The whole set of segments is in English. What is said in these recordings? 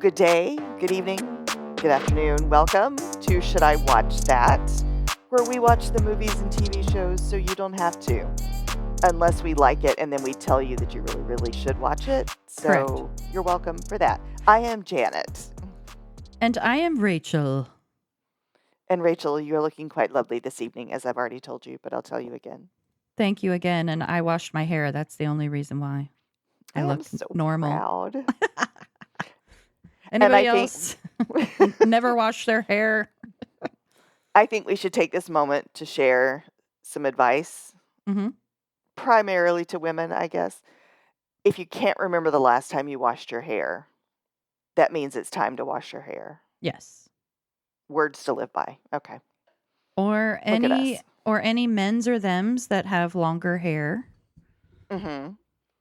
good day, good evening, good afternoon. Welcome to Should I Watch That? Where we watch the movies and TV shows so you don't have to, unless we like it and then we tell you that you really, really should watch it. Correct. So you're welcome for that. I am Janet. And I am Rachel. And Rachel, you're looking quite lovely this evening, as I've already told you, but I'll tell you again. Thank you again. And I washed my hair. That's the only reason why I am look so normal. proud. Anybody else never wash their hair? I think we should take this moment to share some advice, primarily to women, I guess. If you can't remember the last time you washed your hair, that means it's time to wash your hair. Yes. Words to live by. Okay. Or any men's or thems that have longer hair. Mm-hmm.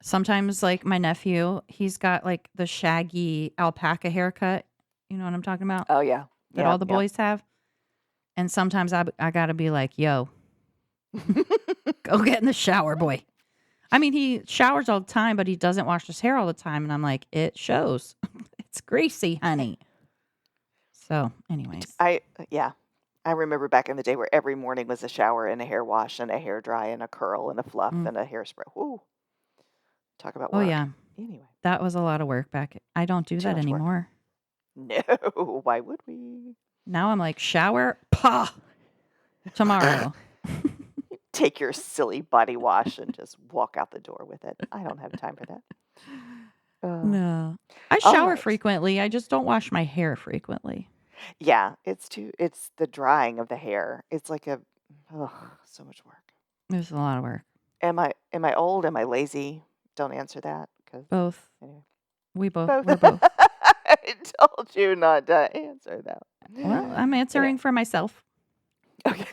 Sometimes, like my nephew, he's got like the shaggy alpaca haircut. You know what I'm talking about? Oh, yeah. That all the boys have. And sometimes I got to be like, yo, go get in the shower, boy. I mean, he showers all the time, but he doesn't wash his hair all the time. And I'm like, it shows. It's greasy, honey. So, anyways. I remember back in the day where every morning was a shower and a hair wash and a hair dry and a curl and a fluff and a hairspray. Woo. Talk about work. Oh, yeah. Anyway. That was a lot of work back. I don't do that anymore. No. Why would we? Now I'm like, shower, tomorrow. Take your silly body wash and just walk out the door with it. I don't have time for that. No. I shower frequently. I just don't wash my hair frequently. Yeah, it's the drying of the hair. It's like so much work. There's a lot of work. Am I old? Am I lazy? Don't answer that. Both. Anyway. We're both. I told you not to answer that. Well, I'm answering for myself. Okay.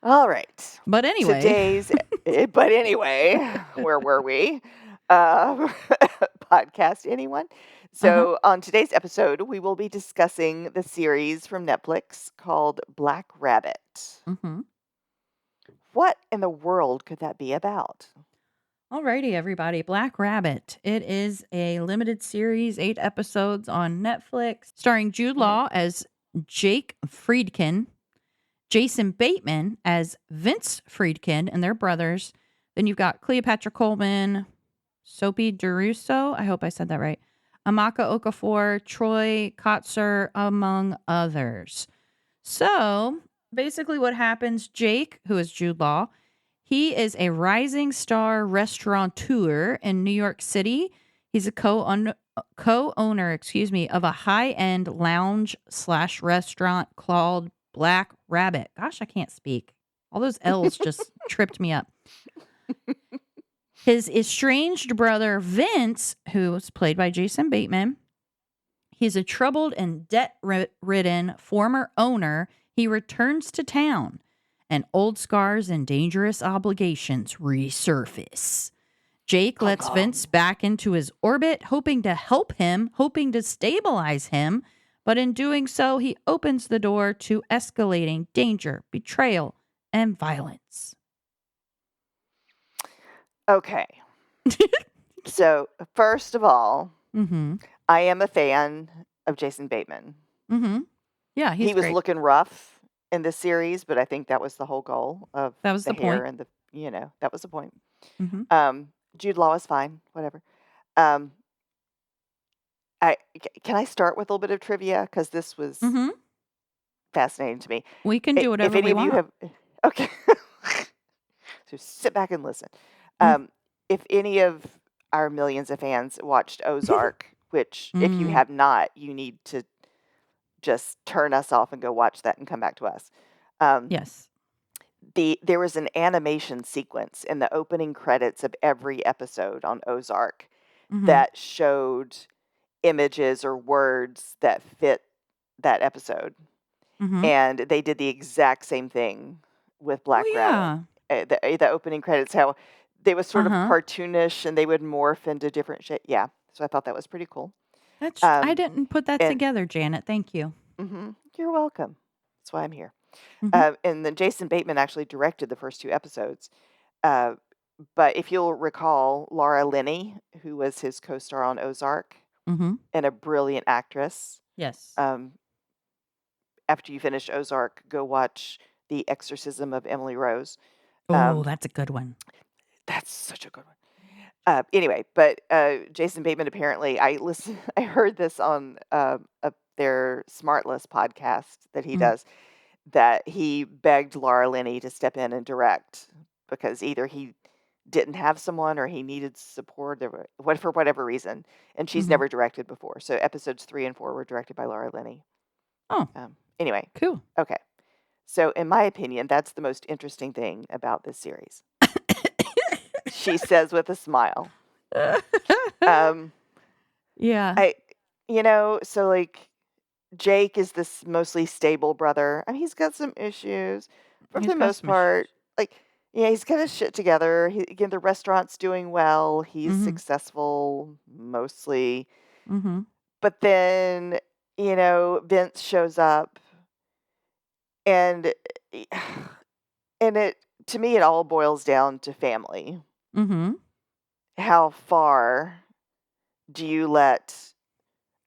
All right. But anyway. But anyway, where were we? Podcast, anyone? So on today's episode, we will be discussing the series from Netflix called Black Rabbit. Mm-hmm. What in the world could that be about? Alrighty, everybody. Black Rabbit. It is a limited series, 8 episodes on Netflix, starring Jude Law as Jake Friedkin, Jason Bateman as Vince Friedkin and their brothers. Then you've got Cleopatra Coleman, Sophie DeRusso, I hope I said that right, Amaka Okafor, Troy Kotzer, among others. So basically what happens, Jake, who is Jude Law, he is a rising star restaurateur in New York City. He's a co-owner, of a high-end lounge/restaurant called Black Rabbit. Gosh, I can't speak. All those L's just tripped me up. His estranged brother, Vince, who was played by Jason Bateman, he's a troubled and debt-ridden former owner. He returns to town, and old scars and dangerous obligations resurface. Jake lets Vince back into his orbit, hoping to help him, hoping to stabilize him. But in doing so, he opens the door to escalating danger, betrayal, and violence. Okay. So, first of all, I am a fan of Jason Bateman. Yeah, he was great. Looking rough in this series, but I think that was the whole goal of that was the hair point. And that was the point. Jude Law is fine, whatever. Can I start with a little bit of trivia, because this was fascinating to me. We can do whatever we want. Okay. So sit back and listen. If any of our millions of fans watched Ozark, which if you have not, you need to just turn us off and go watch that and come back to us. Yes. There was an animation sequence in the opening credits of every episode on Ozark that showed images or words that fit that episode. And they did the exact same thing with Black Rabbit. The opening credits, how they was sort of cartoonish and they would morph into different shit. Yeah. So I thought that was pretty cool. I didn't put that together, Janet. Thank you. You're welcome. That's why I'm here. And then Jason Bateman actually directed the first 2 episodes. But if you'll recall, Laura Linney, who was his co-star on Ozark, Mhm. and a brilliant actress. Yes. Um, after you finish Ozark, go watch The Exorcism of Emily Rose. Oh, Um, that's a good one. that's such a good one. Anyway, but Jason Bateman apparently, I heard this on their Smartless podcast that he Mm. does, that he begged Laura Linney to step in and direct because either he didn't have someone or he needed support or for whatever reason, and she's Mhm. never directed before. So episodes 3 and 4 were directed by Laura Linney. Oh, Anyway, cool. okay. So in my opinion, that's the most interesting thing about this series. She says with a smile. Um, Yeah. I, so like Jake is this mostly stable brother. I mean, he's got some issues. For He's the got most some issues. part, like, yeah, he's got his shit together. Again, the restaurant's doing well. He's Mhm. successful mostly. Mhm. But then, Vince shows up and and it to me it all boils down to family. Mhm. How far do you let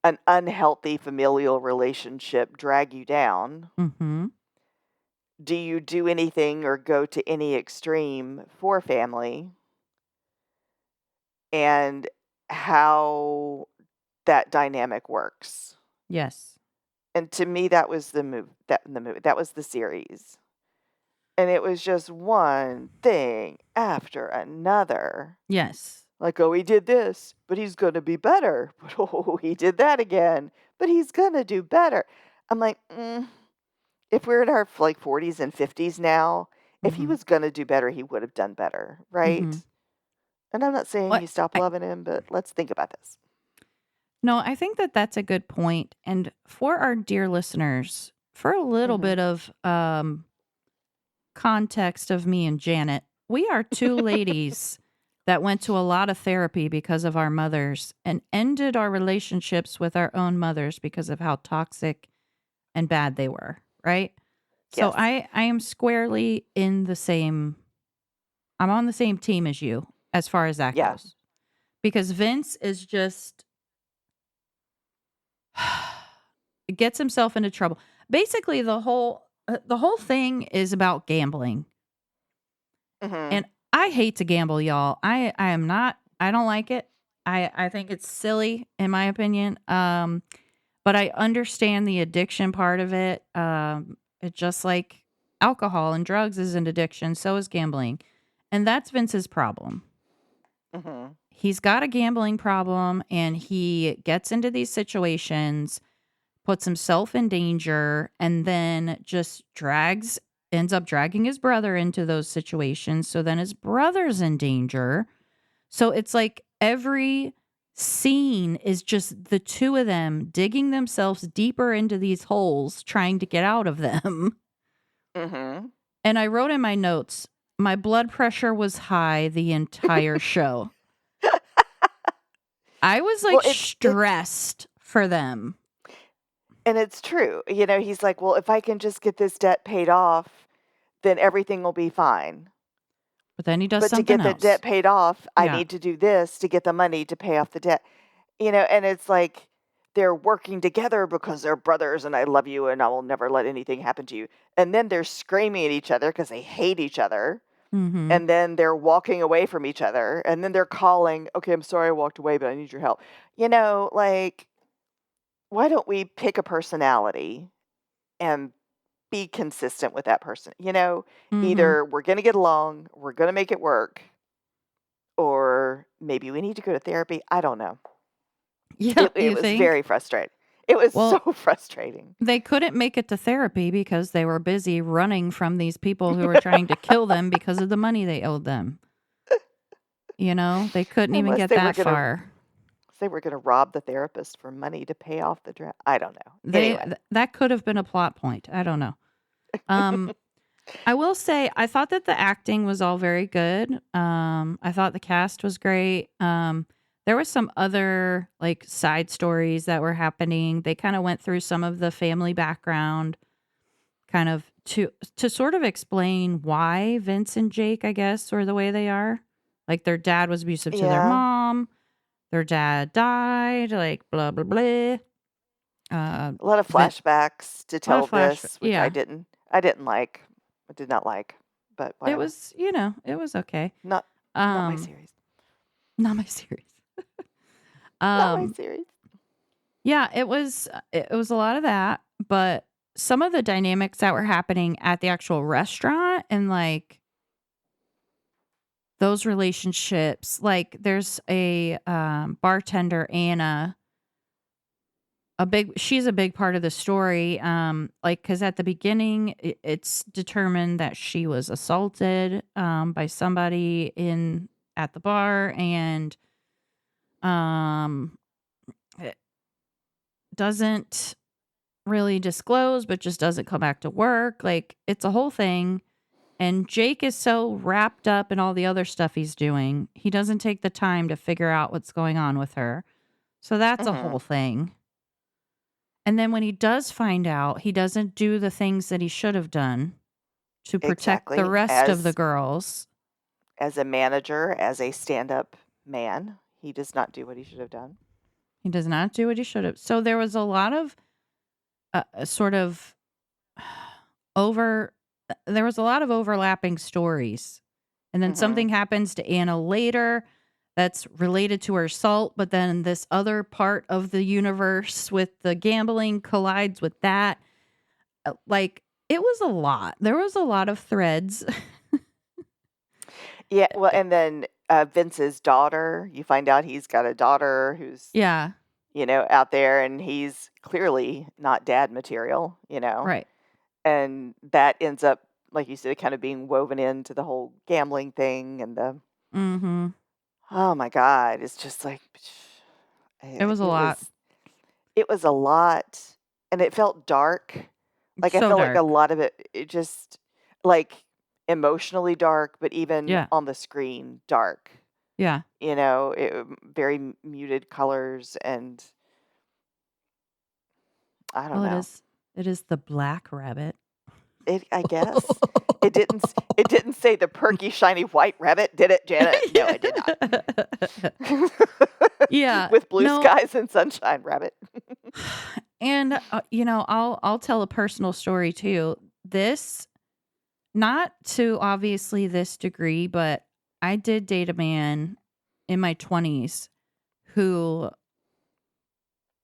an unhealthy familial relationship drag you down? Mhm. Do you do anything or go to any extreme for family? And how that dynamic works. Yes. And to me, that was that was the series. And it was just one thing after another. Yes. Like, oh, he did this, but he's going to be better. But oh, he did that again, but he's going to do better. I'm like, if we're in our like 40s and 50s now, if he Mhm. was going to do better, he would have done better, right? Mhm. And I'm not saying What you stop I loving him, but let's think about this. No, I think that that's a good point. And for our dear listeners, for a little Mhm. bit of context of me and Janet, we are two ladies that went to a lot of therapy because of our mothers and ended our relationships with our own mothers because of how toxic and bad they were, right? So Yes. I am squarely in the same I'm on the same team as you as far as that Yeah. goes. Because Vince is just gets himself into trouble. Basically the whole thing is about gambling. Mhm. And I hate to gamble, y'all. I am not I don't like it. I think it's silly in my opinion. But I understand the addiction part of it. It's just like alcohol and drugs is an addiction, so is gambling. And that's Vince's problem. Mhm. He's got a gambling problem and he gets into these situations, puts himself in danger, and then just ends up dragging his brother into those situations. So then his brother's in danger. So it's like every scene is just the two of them digging themselves deeper into these holes, trying to get out of them. Mhm. And I wrote in my notes, my blood pressure was high the entire show. I was Well, like it's stressed for them. and it's true. He's like, "Well, if I can just get this debt paid off, then everything will be fine. But then he does But to something get the debt else. paid off, I Yeah. need to do this to get the money to pay off the debt." And it's like they're working together because they're brothers and I love you and I will never let anything happen to you. And then they're screaming at each other because they hate each other. Mhm. And then they're walking away from each other. And then they're calling, okay, I'm sorry I walked away, but I need your help. Like, why don't we pick a personality and be consistent with that person? Mhm. Either we're going to get along, we're going to make it work, or maybe we need to go to therapy. I don't know. Yeah, It you was think? very frustrating. It was so Well, frustrating. they couldn't make it to therapy because they were busy running from these people who were trying to kill them because of the money they owed them. They couldn't even Unless get that far. they were gonna rob the therapist for money to pay off the draft. I don't know. They Anyway. that could have been a plot point. I don't know. Um I will say I thought that the acting was all very good. I thought the cast was great. There was some other like side stories that were happening. They kind of went through some of the family background kind of to sort of explain why Vince and Jake, I guess, are the way they are. Like their dad was abusive to their Yeah. mom. their dad died, like blah blah blah. A lot of Vin- flashbacks to a lot tell of flash. this, which Yeah, I didn't like. I did not like, but it whatever. was it was okay. Not not my Um, series. not my series. Not my Um, series. yeah, it was a lot of that, but some of the dynamics that were happening at the actual restaurant and like those relationships, like there's a bartender Anna, she's a big part of the story, like cuz at the beginning it's determined that she was assaulted by somebody in at the bar, and um it doesn't really disclose, but just doesn't come back to work. Like it's a whole thing. And Jake is so wrapped up in all the other stuff he's doing, he doesn't take the time to figure out what's going on with her. So that's a whole Mhm. thing. And then when he does find out, he doesn't do the things that he should have done to protect the Exactly. rest of the girls. As a manager, as a stand-up man, he does not do what he should have done. He does not do what he should have. So there was a lot of sort of over there was a lot of overlapping stories. And then Mhm. something happens to Anna later that's related to her assault, but then this other part of the universe with the gambling collides with that. Like it was a lot. There was a lot of threads. Yeah, well, and then, Vince's daughter, you find out he's got a daughter who's, Yeah, out there, and he's clearly not dad material, right. and that ends up, like you said, kind of being woven into the whole gambling thing and the Mhm. oh my god, it's just like, It was a it lot. was a lot, and it felt dark. Like, I So felt like a dark. lot of it just, like, emotionally dark, but even Yeah. on the screen, dark. Yeah. Very muted colors, and I don't Well, know. it is the Black Rabbit. I guess. It didn't say the perky, shiny white rabbit, did it, Janet? No, it did not. Yeah. Yeah. With blue No. skies and sunshine, rabbit. And I'll tell a personal story too. This, not to obviously this degree, but I did date a man in my 20s who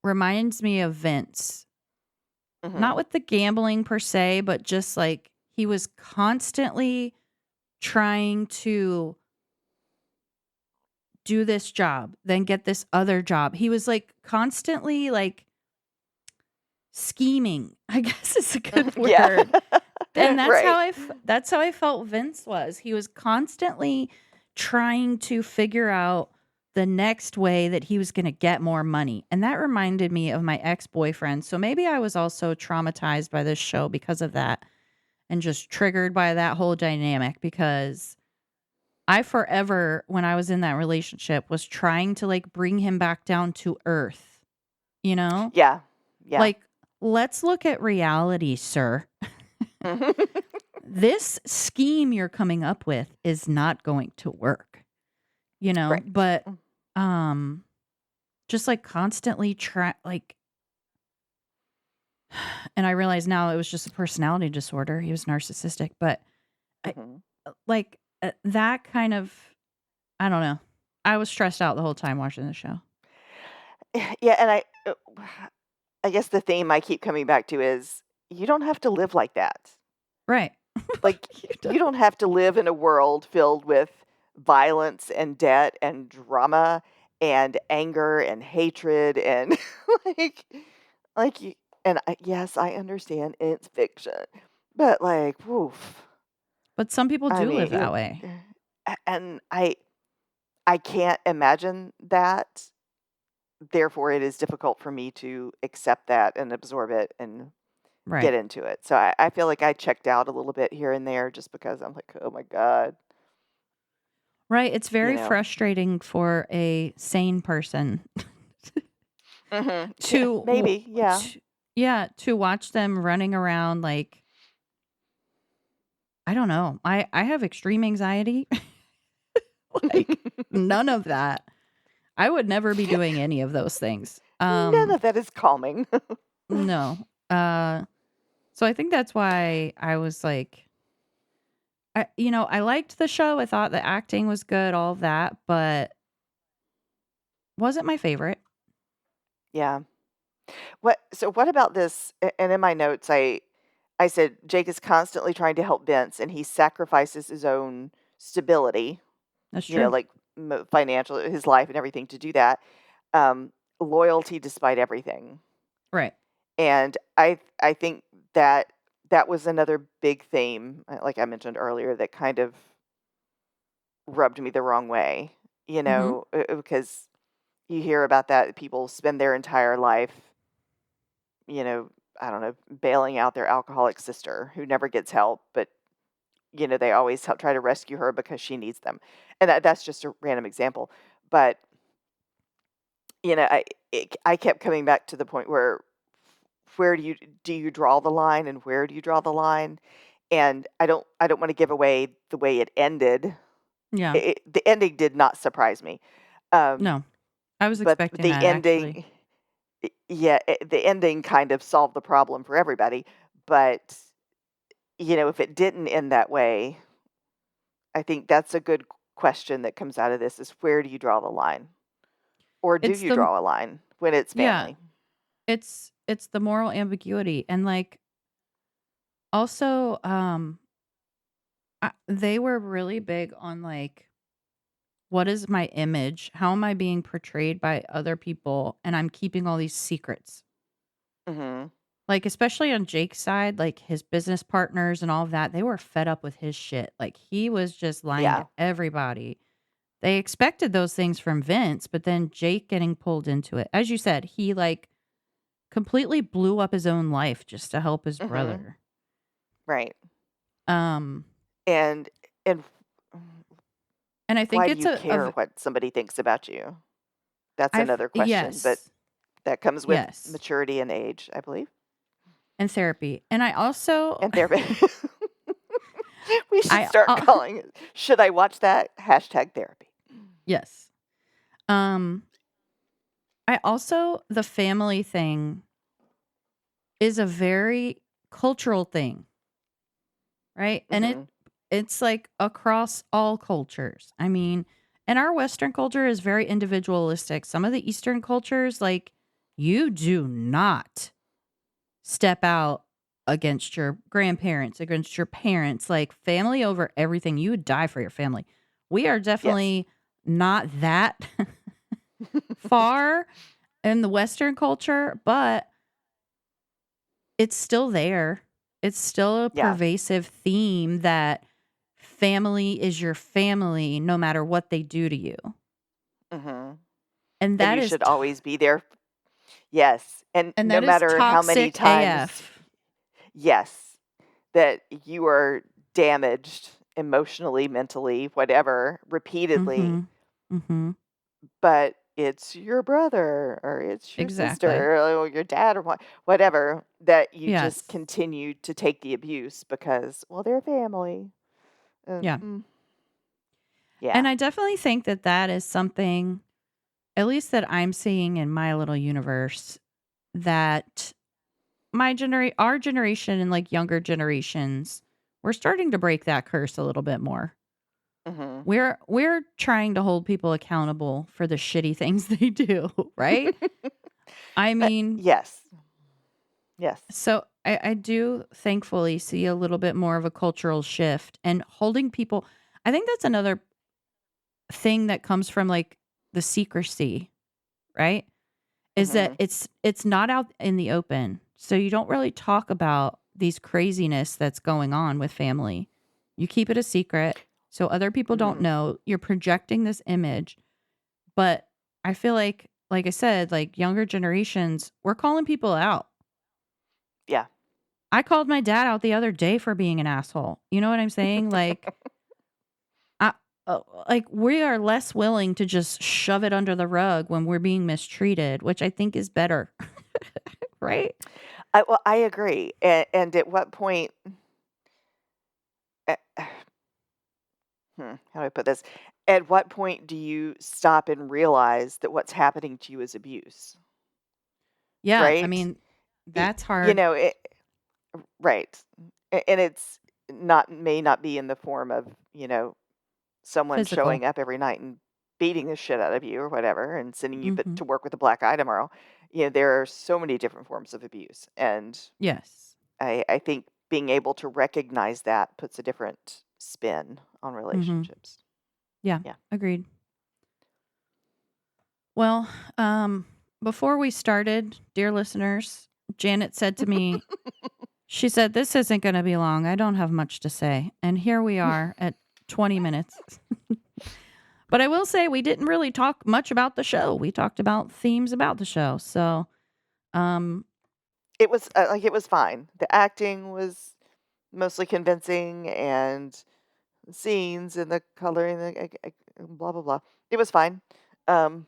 reminds me of Vince. Not Mhm. with the gambling per se, but just like he was constantly trying to do this job, then get this other job. He was like constantly like scheming, I guess is a good Yeah. word. And Right. that's how I felt Vince was. He was constantly trying to figure out the next way that he was going to get more money. And that reminded me of my ex-boyfriend. So maybe I was also traumatized by this show because of that and just triggered by that whole dynamic, because I forever, when I was in that relationship, was trying to like bring him back down to earth, you know? Yeah. Yeah. Like, let's look at reality, sir. This scheme you're coming up with is not going to work, Correct. but um just like constantly try like, and I realize now it was just a personality disorder. He was narcissistic, but I Mhm. like that kind of, I don't know. I was stressed out the whole time watching the show. Yeah, and I guess the theme I keep coming back to is you don't have to live like that. Right. Like, You you don't- don't have to live in a world filled with violence and debt and drama and anger and hatred and like you and yes, I understand it's fiction, but like, woof. But some people I do live mean, that way. and I can't imagine that. Therefore, it is difficult for me to accept that and absorb it and get Right. into it. So I feel like I checked out a little bit here and there just because I'm like, oh my god, Right. It's you very know. frustrating for a sane person Yeah, to, maybe, yeah. yeah, to watch them running around like, I don't know. I have extreme anxiety. Like none of that. I would never be doing any of those things. None of that is calming. No. So I think that's why I was like, I liked the show. I thought the acting was good, all of that, but wasn't my favorite. Yeah. What about this? And in my notes, I said Jake is constantly trying to help Vince, and he sacrifices his own stability, That's true. like financial, his life, and everything to do that. Um, Loyalty despite everything, Right. and I think that that was another big theme, like I mentioned earlier, that kind of rubbed me the wrong way. Mm-hmm. Because you hear about that people spend their entire life, you know, I don't know, bailing out their alcoholic sister who never gets help, but they always try to rescue her because she needs them. And that's just a random example. But, I kept coming back to the point where do you draw the line and where do you draw the line? And I don't want to give away the way it ended. Yeah. The ending did not surprise me. Um, No, I was but expecting the that actually. ending, yeah, the ending kind of solved the problem for everybody. But, if it didn't end that way, I think that's a good question that comes out of this is where do you draw the line? Or do It's you the draw a line when it's Yeah, family? it's the moral ambiguity and like also they were really big on like what is my image? How am I being portrayed by other people? And I'm keeping all these secrets. Mhm. Like, especially on Jake's side, like his business partners and all of that, they were fed up with his shit. Like, he was just lying to Yeah. everybody. They expected those things from Vince, but then Jake getting pulled into it. As you said, he like completely blew up his own life just to help his Mhm. brother. Right. Um, And and and I think why do it's you care what somebody thinks about you? That's another question, but yes, that comes with yes, maturity and age, I believe. and therapy. And I also, And therapy. We should I, start calling it, should I watch that? Hashtag therapy. yes. Um, I also the family thing is a very cultural thing, right? And Mhm. it's like across all cultures. I mean, and our Western culture is very individualistic. Some of the Eastern cultures, like you do not step out against your grandparents, against your parents, like family over everything. You would die for your family. We are Yes. definitely not that far in the Western culture, but it's still there. It's still a Yeah. pervasive theme that family is your family no matter what they do to you. Mhm. And And that you is should always be there. Yes, and and no that is matter how many toxic times, AF. yes, that you are damaged emotionally, mentally, whatever, repeatedly, Mhm. Mhm. but it's your brother or it's your Exactly. sister or your dad or whatever, that you just Yes. continue to take the abuse because, well, they're family. Yeah. Mm, yeah. And I definitely think that that is something at least that I'm seeing in my little universe that our generation and like younger generations, we're starting to break that curse a little bit more. Hmm. We're trying to hold people accountable for the shitty things they do, right? I mean, Yes. Yes. so I do thankfully see a little bit more of a cultural shift and holding people. I think that's another thing that comes from like the secrecy, right? Is that Hmm. it's not out in the open. So you don't really talk about these craziness that's going on with family. You keep it a secret so other people don't Hmm. know. You're projecting this image. But I feel like I said, like younger generations, we're calling people out. Yeah. I called my dad out the other day for being an asshole. You know what I'm saying? I, like we are less willing to just shove it under the rug when we're being mistreated, which I think is better, right? I agree. And at what point? How do I put this? At what point do you stop and realize that what's happening to you is abuse? Yeah, I Right? mean, Y- that's You hard. know, right. And it's may not be in the form of, someone Physical. showing up every night and beating the shit out of you or whatever and sending you Mhm. to work with a black eye tomorrow. There are so many different forms of abuse. And Yes. I think being able to recognize that puts a different spin on Mhm. relationships. Yeah, Yeah. agreed. Well, before we started, dear listeners, Janet said to me, she said, "This isn't going to be long. I don't have much to say." And here we are at 20 minutes. But I will say we didn't really talk much about the show. We talked about themes about the show. So, um, It was fine. The acting was mostly convincing, and the scenes and the coloring, blah blah blah. It was fine. Um,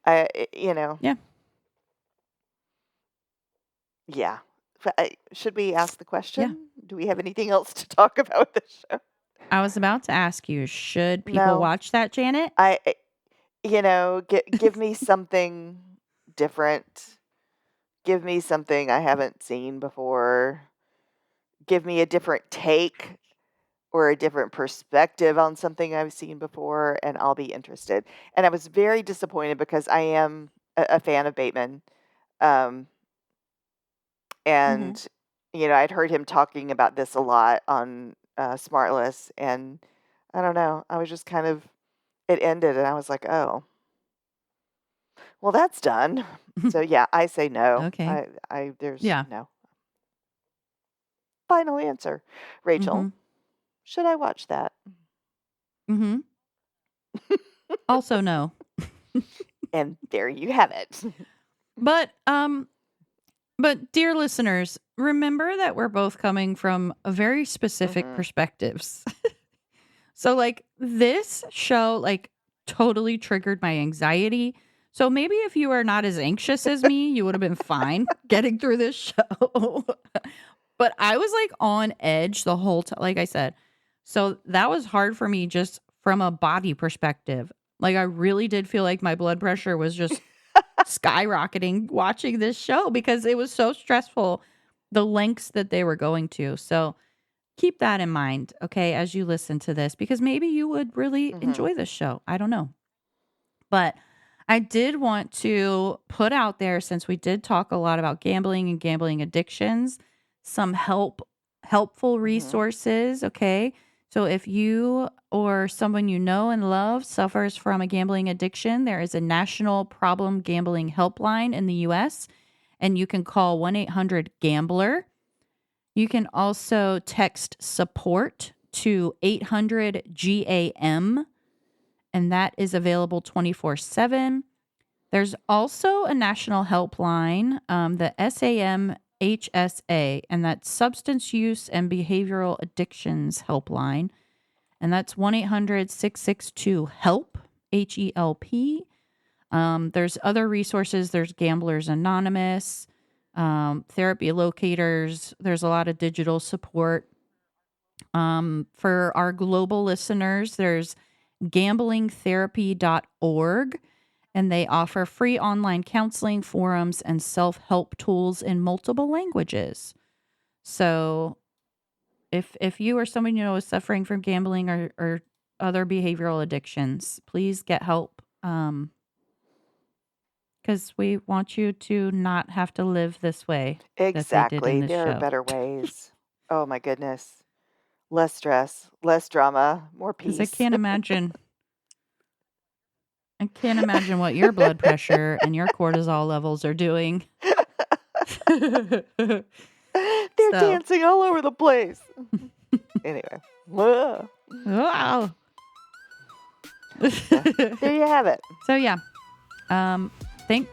I, I- you know, yeah, yeah. Should we ask the yeah. question? Do we have anything else to talk about with this show? I was about to ask you, should people No. watch that, Janet? Give me something different. Give me something I haven't seen before. Give me a different take or a different perspective on something I've seen before, and I'll be interested. And I was very disappointed because I am a fan of Bateman. Um, Hmm. and, I'd heard him talking about this a lot on Smartless. And I don't know. I was just kind of, it ended, and I was like, oh, well, that's done. So, yeah, I say no. Okay. There's Yeah. no final answer. Rachel, Hmm. should I watch that? Hmm. Also, no. And there you have it. But but dear listeners, remember that we're both coming from a very specific Hmm. perspectives. So like this show like totally triggered my anxiety. So maybe if you are not as anxious as me, you would have been fine getting through this show. But I was like on edge the whole time, like I said. So that was hard for me just from a body perspective. Like I really did feel like my blood pressure was just skyrocketing watching this show because it was so stressful, the lengths that they were going to. So keep that in mind, okay, as you listen to this, because maybe you would really Hmm. enjoy this show. I don't know. But I did want to put out there, since we did talk a lot about gambling and gambling addictions, some helpful Hmm. resources, okay? So if you or someone you know and love suffers from a gambling addiction, there is a national problem gambling helpline in the US, and you can call 1-800-GAMBLER. You can also text support to 800 GAM, and that is available 24/7. There's also a national helpline, the SAMHSA, and that's Substance Use and Behavioral Addictions Helpline. And that's 1-800-662-HELP, HELP. There's other resources. There's Gamblers Anonymous, therapy locators. There's a lot of digital support. For our global listeners, there's gamblingtherapy.org, and they offer free online counseling, forums, and self help tools in multiple languages. So, if you or someone you know is suffering from gambling or other behavioral addictions, please get help. Because we want you to not have to live this way that they did in Exactly. this There are show. better ways. Oh my goodness. Less stress, less drama, more Because I peace. can't imagine. I can't imagine what your blood pressure and your cortisol levels are doing. They're So, dancing all over the place. Anyway. Whoa. wow. So, there you have it. So yeah, um, think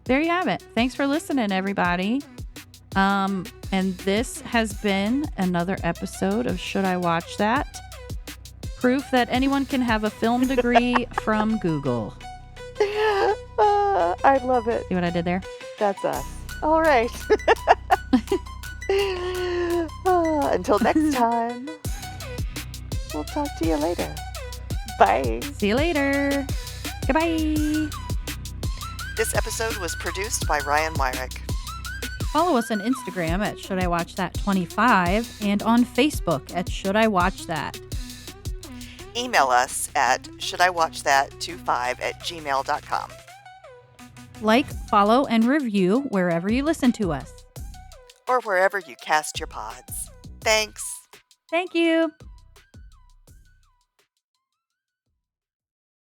there you have it. Thanks for listening, everybody. And this has been another episode of Should I Watch That? Proof that anyone can have a film degree from Google. I love it. See what I did there? That's us. All right. Until next time, we'll talk to you later. Bye. See you later. Goodbye. This episode was produced by Ryan Wyrick. Follow us on Instagram at Should I Watch That 25 and on Facebook at Should I Watch That. Email us at shouldIwatchthat25@gmail.com. Like, follow, and review wherever you listen to us. Or wherever you cast your pods. Thanks. Thank you.